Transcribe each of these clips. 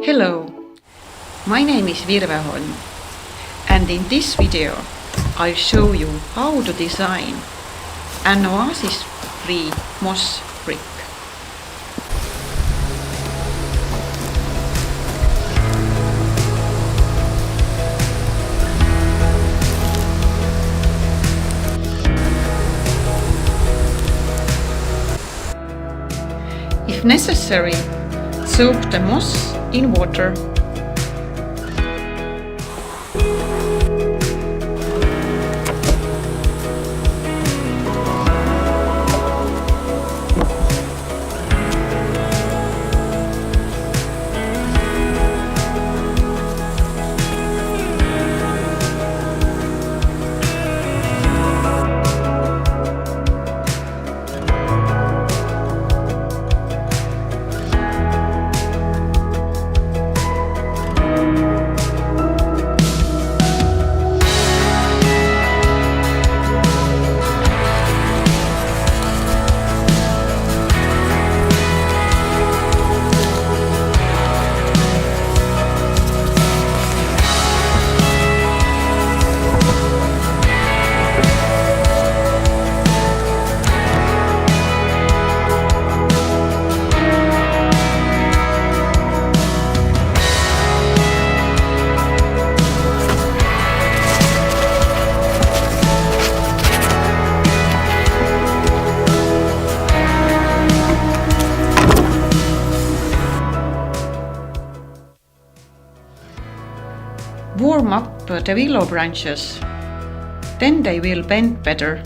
Hello, my name is Virve Holm, and in this video I'll show you how to design an oasis-free moss brick. If necessary, soak the moss in water. Warm up the willow branches, then they will bend better.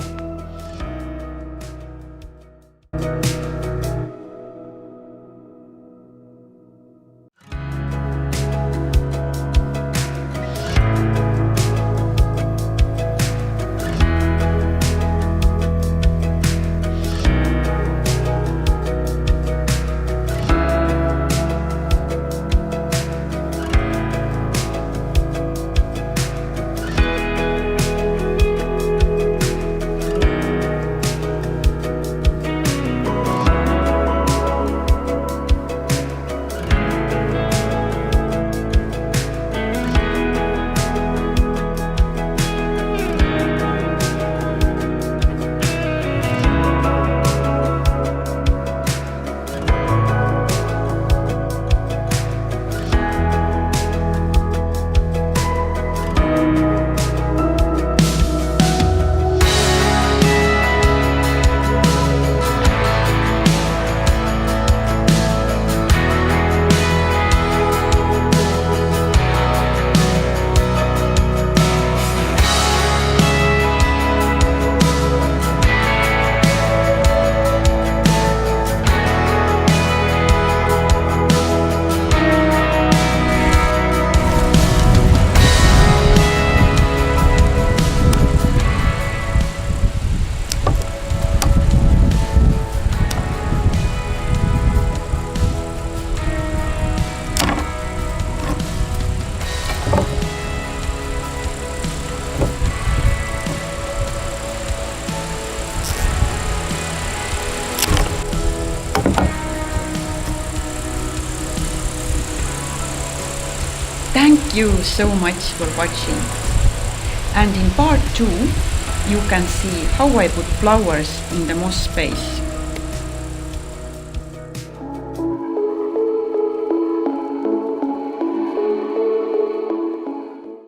Thank you so much for watching, and in part 2 you can see how I put flowers in the moss space.